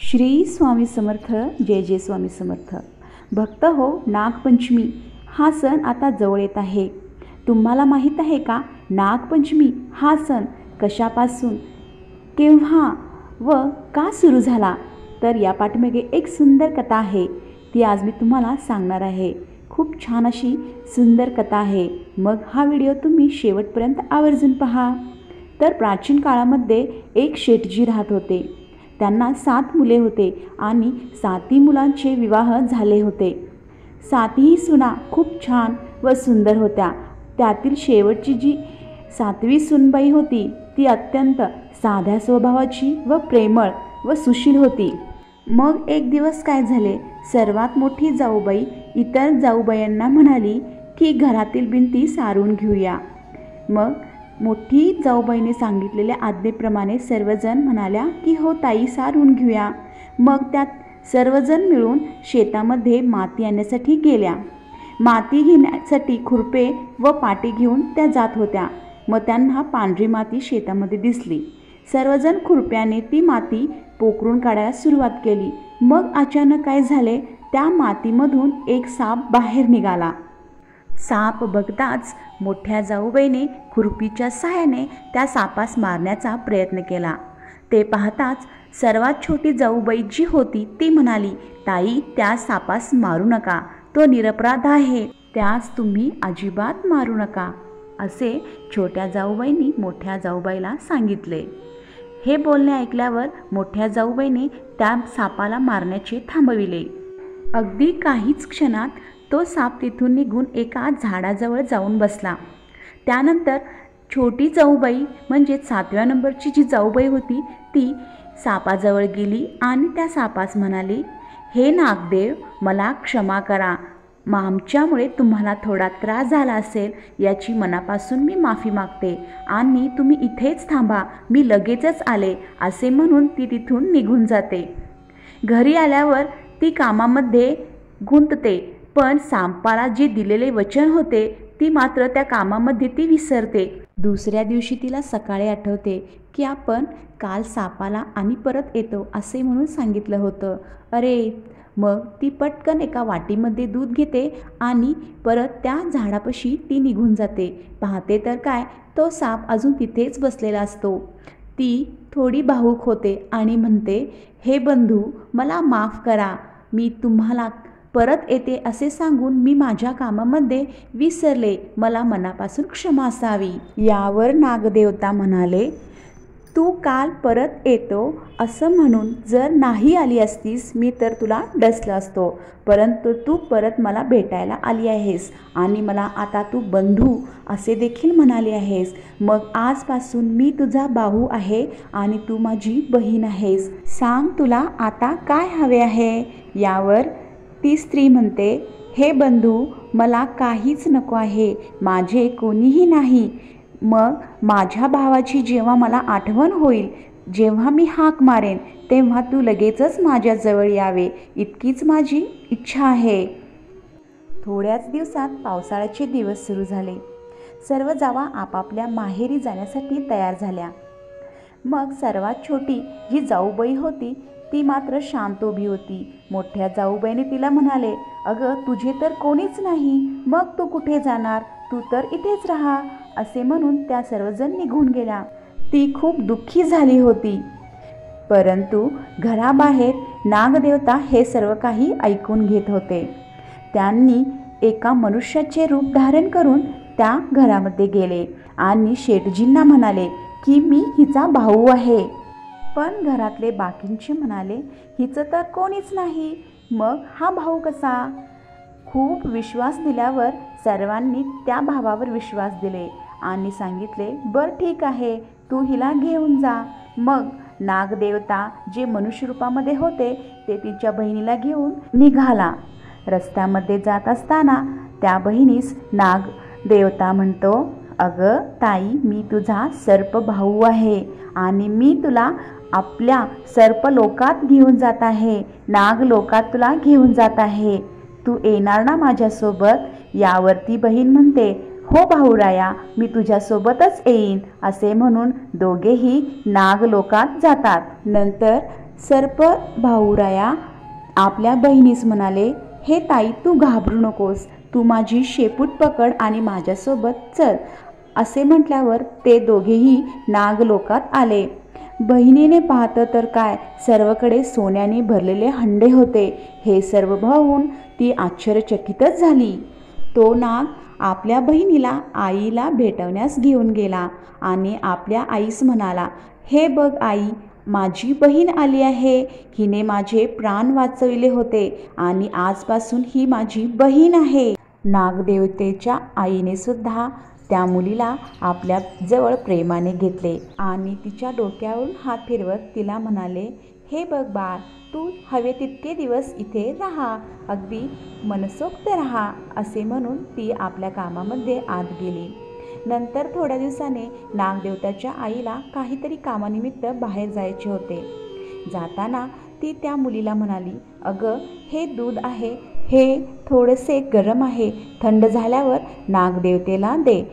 श्री स्वामी समर्थ. जय जय स्वामी समर्थ. भक्त हो, नागपंचमी हा सण आता जवळ येत आहे. तुम्हाला माहीत आहे का, नागपंचमी हा सण कशापासून, केव्हा व का सुरू झाला? तर या पाठीमागे एक सुंदर कथा आहे, ती आज मी तुम्हाला सांगणार आहे. खूप छान अशी सुंदर कथा आहे. मग हा व्हिडिओ तुम्ही शेवटपर्यंत आवर्जून पहा. तर प्राचीन काळामध्ये एक शेठजी राहत होते. त्यांना 7 मुले होते आणि 7ही मुलांचे विवाह झाले होते. 7ही सुना खूप छान व सुंदर होत्या. त्यातील शेवटची जी 7वी सूनबाई होती ती अत्यंत साध्या स्वभावाची व प्रेमळ व सुशील होती. मग एक दिवस काय झाले, सर्वात मोठी जाऊबाई इतर जाऊबाईंना म्हणाली की घरातील भिंती सारून घेऊया. मग मोठी जाऊबाईने सांगितलेल्या आज्ञेप्रमाणे सर्वजण म्हणाल्या की हो ताई, सारून घेऊया. मग त्यात सर्वजण मिळून शेतामध्ये माती आणण्यासाठी गेल्या. माती घेण्यासाठी खुरपे व पाटी घेऊन त्या जात होत्या. मग त्यांना पांढरी माती शेतामध्ये दिसली. सर्वजण खुरप्याने ती माती पोखरून काढायला सुरुवात केली. मग अचानक काय झाले, त्या मातीमधून एक साप बाहेर निघाला. साप बघताच मोठ्या जाऊबाईने खुरपीच्या सहाय्याने त्या सापास मारण्याचा प्रयत्न केला. ते पाहताच सर्वात छोटी जाऊबाई जी होती ती म्हणाली, ताई, त्या सापास मारू नका, तो निरपराध आहे, त्यास तुम्ही अजिबात मारू नका, असे छोट्या जाऊबाईंनी मोठ्या जाऊबाईला सांगितले. हे बोलणे ऐकल्यावर मोठ्या जाऊबाईने त्या सापाला मारण्याचे थांबविले. अगदी काहीच क्षणात तो साप तिथून निघून एका झाडाजवळ जाऊन बसला. त्यानंतर छोटी जाऊबाई म्हणजे 7व्या नंबरची जी जाऊबाई होती ती सापाजवळ गेली आणि त्या सापास म्हणाली, हे नागदेव, मला क्षमा करा. आमच्यामुळे तुम्हाला थोडा त्रास झाला असेल, याची मनापासून मी माफी मागते आणि तुम्ही इथेच थांबा, मी लगेचच आले, असे म्हणून ती तिथून निघून जाते. घरी आल्यावर ती कामामध्ये गुंतते, पण सापाला जे दिलेले वचन होते ती मात्र त्या कामामध्ये ती विसरते. दुसऱ्या दिवशी तिला सकाळी आठवते की आपण काल सापाला आणि परत येतो असे म्हणून सांगितलं होतं. अरे, मग ती पटकन एका वाटीमध्ये दूध घेते आणि परत त्या झाडापाशी ती निघून जाते. पाहते तर काय, तो साप अजून तिथेच बसलेला असतो. ती थोडी भावूक होते आणि म्हणते, हे बंधू, मला माफ करा, मी तुम्हाला परत येते असे सांगून मी माझ्या कामामध्ये विसरले, मला मनापासून क्षमा असावी. यावर नागदेवता म्हणाले, तू काल परत येतो असं म्हणून जर नाही आली असतीस मी तर तुला डसलं असतो, परंतु तू परत मला भेटायला आली आहेस आणि मला आता तू बंधू असे देखील म्हणाले आहेस. मग आजपासून मी तुझा भाऊ आहे आणि तू माझी बहीण आहेस. सांग, तुला आता काय हवे आहे? यावर ती स्त्री म्हणते, हे बंधू, मला काहीच नको आहे, माझे कोणीही नाही. मग माझ्या भावाची जेव्हा मला आठवण होईल, जेव्हा मी हाक मारेन, तेव्हा तू लगेचच माझ्याजवळ यावे, इतकीच माझी इच्छा आहे. थोड्याच दिवसात पावसाळ्याचे दिवस सुरू झाले. सर्व जावा आपापल्या माहेरी जाण्यासाठी तयार झाल्या. मग सर्वात छोटी जी जाऊबाई होती ती मात्र शांत उभी होती. मोठ्या जाऊबाईने तिला म्हणाले, अगं, तुझे तर कोणीच नाही, मग तू कुठे जाणार, तू तर इथेच राहा, असे म्हणून त्या सर्वजण निघून गेल्या. ती खूप दुःखी झाली होती. परंतु घराबाहेर नागदेवता हे सर्व काही ऐकून घेत होते. त्यांनी एका मनुष्याचे रूप धारण करून त्या घरामध्ये गेले आणि शेठजींना म्हणाले की मी हिचा भाऊ आहे. पण घरातले बाकींचे म्हणाले, हिचं तर कोणीच नाही, मग हा भाऊ कसा? खूप विश्वास दिल्यावर सर्वांनी त्या भावावर विश्वास दिले आणि सांगितले, बरं ठीक आहे, तू हिला घेऊन जा. मग नागदेवता जे मनुष्य रूपामध्ये होते ते तिच्या बहिणीला घेऊन निघाला. रस्त्यामध्ये जात असताना त्या बहिणीस नागदेवता म्हणतो, अगं ताई, मी तुझा सर्प भाऊ आहे आणि मी तुला आपल्या सर्पलोकात घेऊन जात आहे, नागलोकात तुला घेऊन जात आहे, तू येणार ना माझ्यासोबत? यावरती बहीण म्हणते, हो भाऊराया, मी तुझ्यासोबतच येईन, असे म्हणून दोघेही नागलोकात जातात. नंतर सर्प भाऊराया आपल्या बहिणीस म्हणाले, हे ताई, तू घाबरू नकोस, तू माझी शेपूट पकड आणि माझ्यासोबत चल. असे म्हटल्यावर ते दोघेही नागलोकात आले. बहिणीने पाहतं तर काय, सर्वकडे सोन्याने भरलेले हंडे होते. हे सर्व पाहून ती आश्चर्यचकितच झाली. तो नाग आपल्या बहिणीला आईला भेटवण्यास घेऊन गेला आणि आपल्या आईस म्हणाला, हे बघ आई, माझी बहीण आली आहे. हिने माझे प्राण वाचविले होते आणि आजपासून ही माझी बहीण आहे. नागदेवतेच्या आईने सुद्धा त्या मुलीला आपल्या जवळ प्रेमाने घेतले आणि तिच्या डोक्यावरून हात फिरवत तिला म्हणाले, हे बघ बाळ, तू हवे तितके दिवस इथे राहा, अगदी मनसोक्त राहा. असे म्हणून ती आपल्या कामामध्ये आत गेली. नंतर थोड्या दिवसाने नागदेवताच्या आईला काहीतरी कामानिमित्त बाहेर जायचे होते. जाताना ती त्या मुलीला म्हणाली, अगं, हे दूध आहे, हे थोडेसे गरम आहे, थंड झाल्यावर नागदेवतेला दे.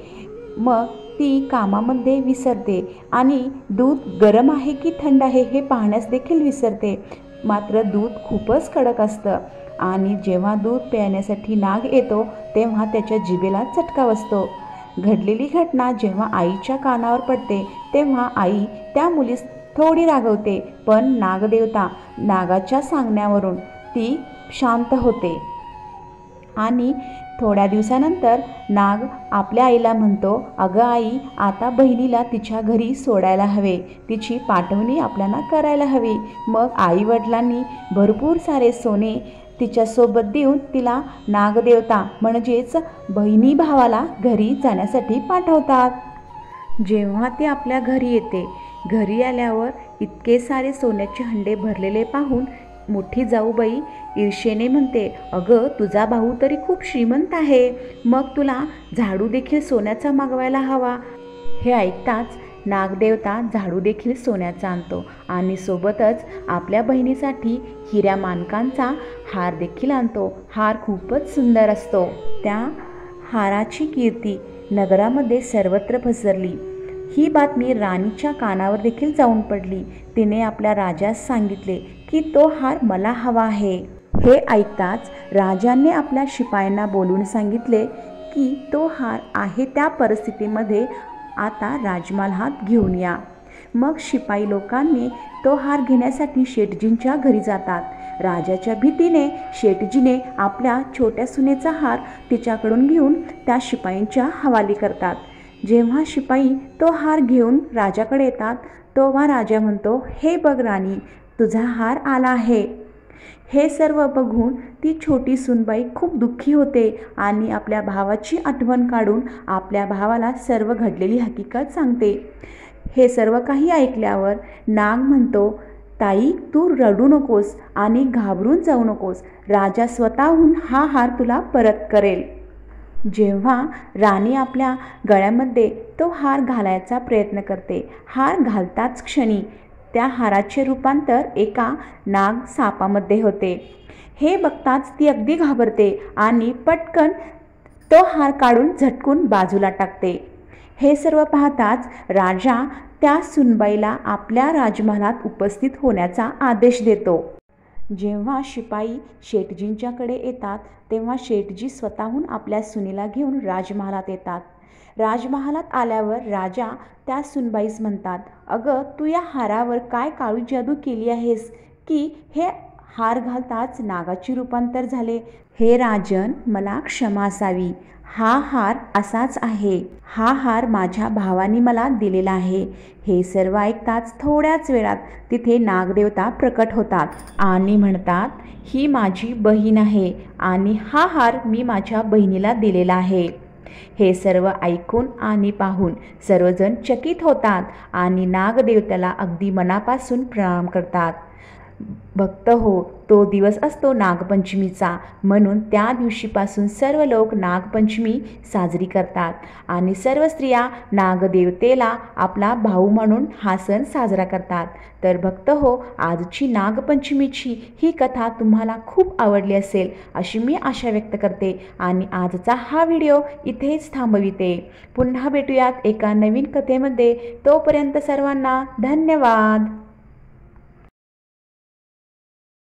मग ती कामामध्ये विसरते आणि दूध गरम आहे की थंड आहे हे पाहण्यास देखील विसरते. मात्र दूध खूपच कडक असतं आणि जेव्हा दूध पिण्यासाठी नाग येतो तेव्हा त्याच्या जिभेला चटका बसतो. घडलेली घटना जेव्हा आईच्या कानावर पडते तेव्हा आई त्या मुलीस थोडी रागवते, पण नागदेवता नागाच्या सांगण्यावरून ती शांत होते. आणि थोड्या दिवसानंतर नाग आपल्या आईला म्हणतो, अगं आई, आता बहिणीला तिच्या घरी सोडायला हवे, तिची पाठवणी आपल्याला करायला हवी. मग आई वडिलांनी भरपूर सारे सोने तिच्यासोबत देऊन तिला नागदेवता म्हणजेच बहिणी भावाला घरी जाण्यासाठी पाठवतात. जेव्हा ती आपल्या घरी येते, घरी आल्यावर इतके सारे सोन्याचे हंडे भरलेले पाहून मोठी जाऊबाई ईर्षेने म्हणते, अगं, तुझा भाऊ तरी खूप श्रीमंत आहे, मग तुला झाडू देखील सोन्याचा मागवायला हवा. हे ऐकताच नागदेवता झाडू देखील सोन्याचा आणतो आणि सोबतच आपल्या बहिणीसाठी हिऱ्या माणकांचा हार देखील आणतो. हार खूपच सुंदर असतो. त्या हाराची कीर्ती नगरामध्ये सर्वत्र पसरली. ही बातमी राणीच्या कानावर देखील जाऊन पडली. तिने आपल्या राजास सांगितले की तो हार मला हवा आहे. हे ऐकताच राजाने आपल्या शिपायांना बोलून सांगितले की तो हार आहे त्या परिस्थितीमध्ये आता राजमहालात घेऊन या. मग शिपाई लोकांनी तो हार घेण्यासाठी शेठजींच्या घरी जातात. राजाच्या भीतीने शेठजीने आपल्या छोट्या सुनेचा हार तिच्याकडून घेऊन त्या शिपाईंच्या हवाली करतात. जेव्हा शिपाई तो हार घेऊन राजाकडे येतात तेव्हा राजा म्हणतो, हे बघ राणी, तुझा हार आला आहे. हे सर्व बघून ती छोटी सुनबाई खूप दुःखी होते आणि आपल्या भावाची आठवण काढून आपल्या भावाला सर्व घडलेली हकीकत सांगते. हे सर्व काही ऐकल्यावर नाग म्हणतो, ताई, तू रडू नकोस आणि घाबरून जाऊ नकोस, राजा स्वतःहून हा हार तुला परत करेल. जेव्हा राणी आपल्या गळ्यामध्ये तो हार घालायचा प्रयत्न करते, हार घालताच क्षणी त्या हाराचे रूपांतर एका नाग सापामध्ये होते. हे बघताच ती अगदी घाबरते आणि पटकन तो हार काढून झटकून बाजूला टाकते. हे सर्व पाहताच राजा त्या सुनबाईला आपल्या राजमहालात उपस्थित होण्याचा आदेश देतो. जेव्हा शिपाई शेठजींच्याकडे येतात तेव्हा शेठजी स्वतःहून आपल्या सुनेला घेऊन राजमहालात येतात. राजमहालात आल्यावर राजा त्या सुनबाईस म्हणतात, अगं, तू या हारावर काय काळी जादू केली आहेस की हे हार घालताच नागाची रूपांतर झाले. हे राजन, मला क्षमा असावी. हा हार असाच आहे. हा हार माझ्या भावाने मला दिलेला आहे. हे सर्व ऐकताच थोड्याच वेळात तिथे नागदेवता प्रकट होतात आणि म्हणतात, ही माझी बहीण आहे आणि हा हार मी माझ्या बहिणीला दिलेला आहे. हे सर्व ऐकून आणि पाहून सर्वजण चकित होतात आणि नागदेवतेला अगदी मनापासून प्रणाम करतात. भक्त हो, तो दिवस असतो नागपंचमीचा, म्हणून त्या दिवशीपासून सर्व लोक नागपंचमी साजरी करतात आणि सर्व स्त्रिया नागदेवतेला आपला भाऊ म्हणून हा सण साजरा करतात. तर भक्त हो, आजची नागपंचमीची ही कथा तुम्हाला खूप आवडली असेल अशी मी आशा व्यक्त करते आणि आजचा हा व्हिडिओ इथेच थांबविते. पुन्हा भेटूयात एका नवीन कथेमध्ये. तोपर्यंत सर्वांना धन्यवाद.